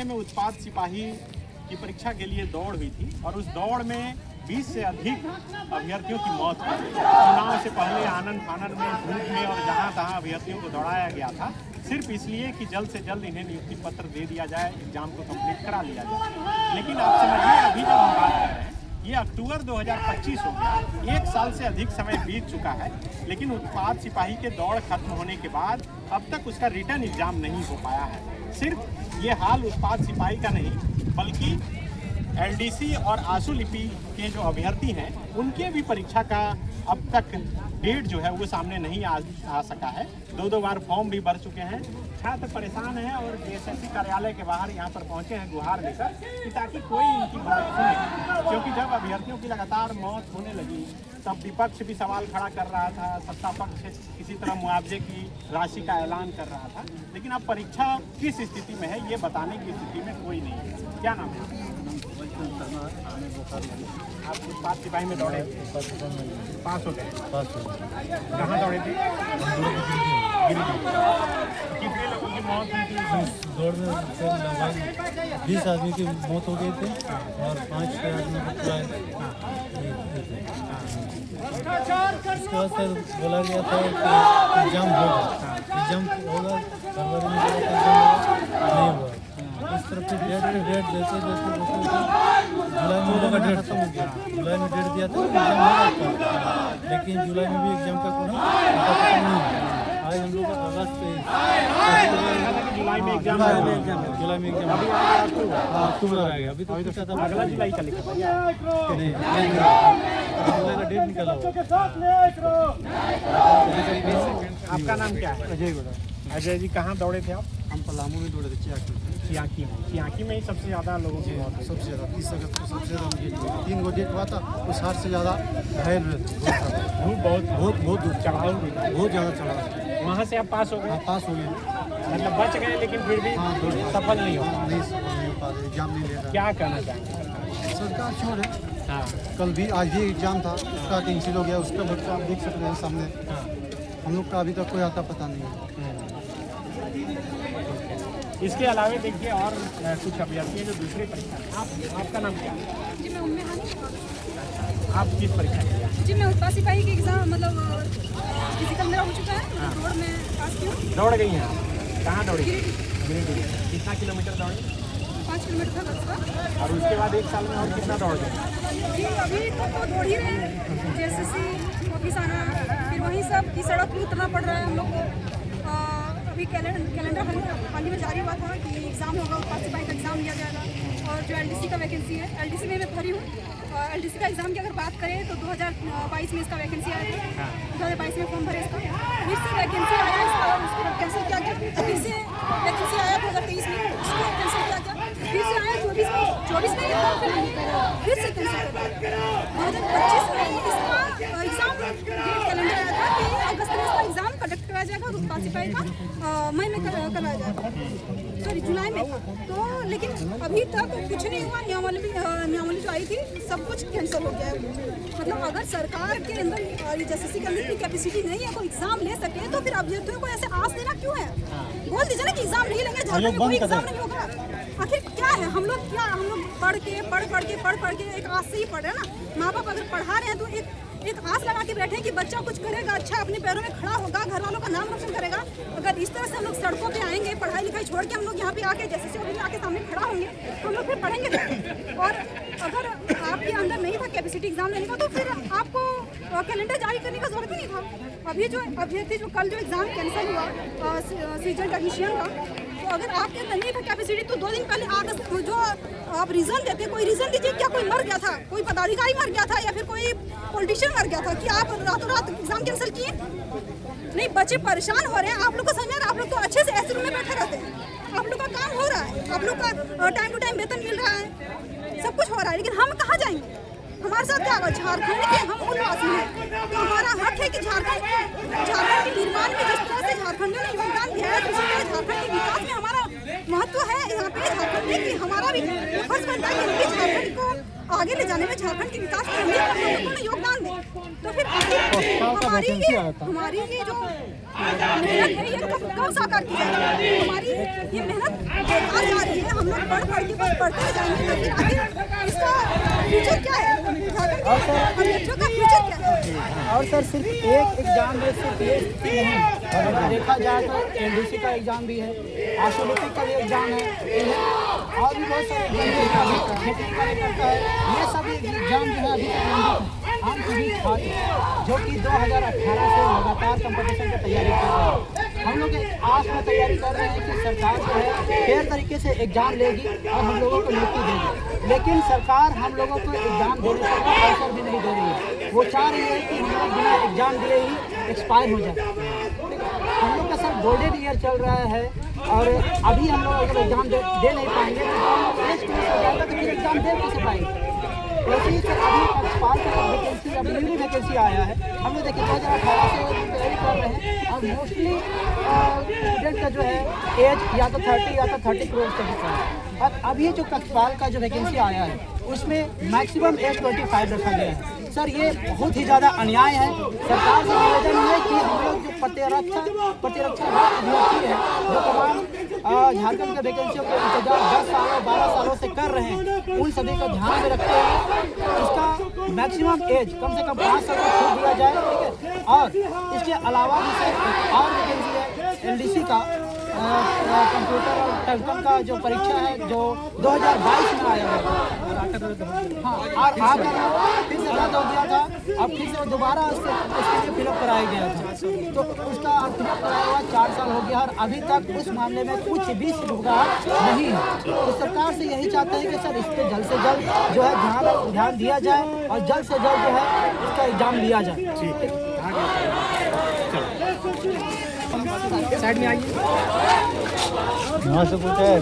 जिले में उत्पाद सिपाही की परीक्षा के लिए दौड़ हुई थी और उस दौड़ में 20 से अधिक अभ्यर्थियों की मौत हुई। चुनाव से पहले आनंद फानन में, धूप में और जहां तहां अभ्यर्थियों को दौड़ाया गया था, सिर्फ इसलिए कि जल्द से जल्द इन्हें नियुक्ति पत्र दे दिया जाए, एग्जाम को कंप्लीट करा लिया जाए। लेकिन आप समझिए, अभी जब हम बात कर रहे हैं, ये अक्टूबर 2025 हो गया, 1 साल से अधिक समय बीत चुका है, लेकिन उत्पाद सिपाही के दौड़ खत्म होने के बाद अब तक उसका रिटर्न एग्जाम नहीं हो पाया है। सिर्फ ये हाल उत्पाद सिपाही का नहीं, बल्कि एलडीसी और आंसू लिपि के जो अभ्यर्थी हैं, उनके भी परीक्षा का अब तक डेट जो है वो सामने नहीं आ सका है। 2 बार फॉर्म भी भर चुके हैं। छात्र परेशान हैं और एसएससी कार्यालय के बाहर यहाँ पर पहुँचे हैं गुहार लेकर कि ताकि कोई इनकी बात सुने, क्योंकि जब अभ्यर्थियों की लगातार मौत होने लगी तब विपक्ष भी सवाल खड़ा कर रहा था, सत्ता पक्ष किसी तरह मुआवजे की राशि का ऐलान कर रहा था, लेकिन अब परीक्षा किस स्थिति में है ये बताने की स्थिति में कोई नहीं है। क्या नाम है? आप उत्पाद सिपाही में दौड़े? पास हो गए? कहाँ दौड़े थे? कितने लोगों की मौत हुई थी? दौड़ में 20 आदमी की मौत हो गई थी और 5 आदमी को उसके बाद फिर बोला गया था कि एग्जाम होगा, फरवरी में नहीं हुआ। इस तरफ से डेट देते जुलाई में का डेट खत्म हो गया। जुलाई में डेट दिया था एग्जाम होगा, लेकिन जुलाई में भी एग्जाम का कोई खत्म नहीं हुआ। आज हम लोग अगस्त जुलाई में एग्जाम अक्टूबर आ गया। अभी तो पूछा था अगला जुलाई का लिखा था नहीं, जुलाई का डेट निकला आपका नाम क्या है? अजय गोड़ा। अजय जी, कहाँ दौड़े थे आप? हम पलामू में दौड़े थे, चियाकी में ही सबसे ज़्यादा लोगों की मौत हुई। सबसे ज़्यादा 30 अगस्त को सबसे ज़्यादा डेट 3 गो डेट हुआ था। उस 60 से ज़्यादा घायल हुए थे। धूप बहुत दूर चढ़ाऊ हुई, बहुत ज़्यादा चढ़ा। वहाँ से आप पास हो गए? पास हो गए, मतलब बच गए, लेकिन फिर भी सफल नहीं हो पा रहे, एग्जाम नहीं ले रहा। क्या कहना चाहेंगे? सरकार छोड़े। हाँ, कल भी आज भी एग्जाम था, उसका कैंसिल हो गया। उसका बच्चा आप देख सकते हैं सामने। हम लोग का अभी तक कोई आता पता नहीं है। इसके अलावा देखिए और कुछ अभ्यर्थी हैं जो दूसरी परीक्षा। आपका नाम क्या है? जी मैं उम्मे हानी। आप किस परीक्षा के लिए? जी मैं उत्पाद सिपाही के एग्ज़ाम मतलब फिजिकल मेरा हो चुका है। दौड़ में पास की हूँ। दौड़ गई हैं आप? कहाँ दौड़ी? गिरिडीह। कितना किलोमीटर दौड़ी? 5 किलोमीटर था बस का। और उसके बाद 1 साल में और कितना दौड़ गए? जी अभी तो दौड़ ही रहे हैं, जैसे सी ऑफिस आना, फिर वहीं सब की सड़क पर उतरना पड़ रहा है हम लोग को। अभी कैलेंडर हाल ही में जारी हुआ था कि एग्ज़ाम होगा, उत्पाद सिपाही का एग्ज़ाम लिया जाएगा। और जो एलडीसी का वैकेंसी है, एलडीसी में मैं भरी हूँ। एलडीसी का एग्ज़ाम की अगर बात करें तो 2022 में इसका वैकेंसी आया था। 2022 में फॉर्म भरे इसका, फिर से वैकेंसी आया इसका, उसको कैंसिल किया गया। फिर से वैकेंसी आया 2023 में, उसको कैंसिल किया गया। फिर से आया 24 में फिर से कैंसिल किया। 2025 में इसका एग्ज़ाम कैलेंडर आया था कि अगस्त में इसका एग्ज़ाम कंडक्ट कराया जाएगा और उत्पाद सिपाही का मई में कराया जाएगा, सॉरी जुलाई में था। तो लेकिन अभी तक कुछ नहीं हुआ। नियमावली जो आई थी सब कुछ कैंसिल हो गया है। मतलब अगर सरकार के अंदर एसएससी के अंदर इतनी कैपेसिटी नहीं है कोई एग्जाम ले सके, तो फिर अभ्यर्थियों को ऐसे आस देना क्यों है? बोल दीजिए ना कि एग्जाम नहीं लेंगे, झारखंड में कोई एग्जाम नहीं होगा। आखिर क्या है? हम लोग पढ़ के एक आस से ही पढ़ रहे हैं ना। माँ बाप अगर पढ़ा रहे हैं तो एक आस लगा के बैठे कि बच्चा कुछ करेगा, अच्छा अपने पैरों में खड़ा होगा, घर वालों का नाम रोशन करेगा। अगर इस तरह से हम लोग सड़कों पे आएंगे, पढ़ाई लिखाई छोड़ के हम लोग यहाँ पे आके जैसे अभी आके सामने खड़ा होंगे, तो हम लोग फिर पढ़ेंगे नहीं। और अगर आपके अंदर नहीं था कैपेसिटी एग्जाम लेने का, तो फिर आपको कैलेंडर जारी करने का जरूरत ही नहीं था। अभी जो अभ्यर्थी जो कल जो एग्जाम कैंसिल हुआ सीजन टेक्नीशियन का, तो अगर आपके अंदर नहीं था कैपेसिटी, तो 2 दिन पहले आकर जो आप रीज़न देते, कोई रीज़न दीजिए। क्या कोई मर गया था, कोई पदाधिकारी मर गया था, या फिर कोई पॉलिटिशियन मर गया था कि आप रातों रात एग्जाम कैंसिल किए? नहीं, बच्चे परेशान हो रहे हैं। आप लोग को समझ में, आप लोग तो अच्छे से ऐसे रूम में बैठे रहते हैं, आप लोग का काम हो रहा है, आप लोग का टाइम टू टाइम वेतन मिल रहा है, सब कुछ हो रहा है, लेकिन हम कहाँ जाएंगे? हमारे साथ क्या होगा? झारखंड के हम मूलवासी हैं, तो हमारा हक है कि झारखंड के निर्माण में जिस तरह से झारखंड ने योगदान दिया है, उसी तरह झारखंड के विकास में हमारा महत्व है। यहाँ पे झारखंड में कि हमारा भी फर्ज बनता है कि हम भी झारखंड को आगे ले जाने में, झारखंड के विकास में हम महत्वपूर्ण योगदान दें। तो फिर हमारी ये जो मेहनत है ये कब साकार की जाएगी? हमारी ये मेहनत बेकार जा रही है। हम लोग पढ़ के बस पढ़ते रह जाएंगे, तो फिर आगे इसका फ्यूचर क्या है? झारखंड के बच्चों का फ्यूचर क्या है? और सर सिर्फ एक एग्जाम में सिर्फ ये नहीं, अगर देखा जाए तो एलडीसी का एग्जाम भी है, आशुलिपि का भी एग्जाम है, और भी बहुत सारे एग्जाम है। ये सभी एग्जाम जो है अभी तक हम सभी छात्र जो कि 2018 से लगातार कंपटीशन की तैयारी कर रहे हैं, हम लोग आस में तैयारी कर रहे हैं कि सरकार जो है फेयर तरीके से एग्जाम लेगी और हम लोगों को नियुक्ति देगी। लेकिन सरकार हम लोगों को एग्जाम देने का अवसर भी नहीं दे रही है। वो चाह रही है कि हम लोग बिना एग्जाम दिए ही एक्सपायर हो जाए। हम लोग का सर गोल्डन ईयर चल रहा है और अभी हम लोग अगर एग्जाम दे नहीं पाएंगे तो एज क्लियर हो जाएगा, तो फिर एग्जाम दे कैसे पाएंगे? वैसे ही सर अभी एक्सपायर का वैकेंसी, अभी न्यूली वैकेंसी आया है। हम लोग देखिए 2018 से तैयारी कर रहे हैं और मोस्टली स्टूडेंट का जो है एज या तो 30 या तो 30 क्रॉस कर चुका है। और अभी जो कक्षपाल का जो वैकेंसी आया है उसमें मैक्सिमम एज 25 रखा गया है। सर ये बहुत ही ज़्यादा अन्याय है। सरकार से निवेदन है कि हम लोग जो प्रतिरक्षा अभ्यर्थी है जो तमाम झारखंड के वैकेंसियों के इंतजार 10 सालों 12 सालों से कर रहे हैं, उन सभी को ध्यान में रखते हुए इसका मैक्सिमम एज कम से कम 5 साल तक छूट दिया जाए, ठीक है। और इसके अलावा भी सर और वैकेंसी है एलडीसी का, कंप्यूटर और टेलीकॉम का जो परीक्षा है जो 2022 में आया है, हाँ, और आकर फिर से रद्द हो गया था। अब फिर से दोबारा उसके लिए फिलअप कराया गया था, तो उसका फिलअप कराया हुआ 4 साल हो गया और अभी तक उस मामले में कुछ भी सुधार नहीं है। तो सरकार से यही चाहते हैं कि सर इस पर जल्द से जल्द जो है ध्यान दिया जाए और जल्द से जल्द जो है इसका एग्जाम लिया जाए। साइड में आइए, यहाँ से पूछा है।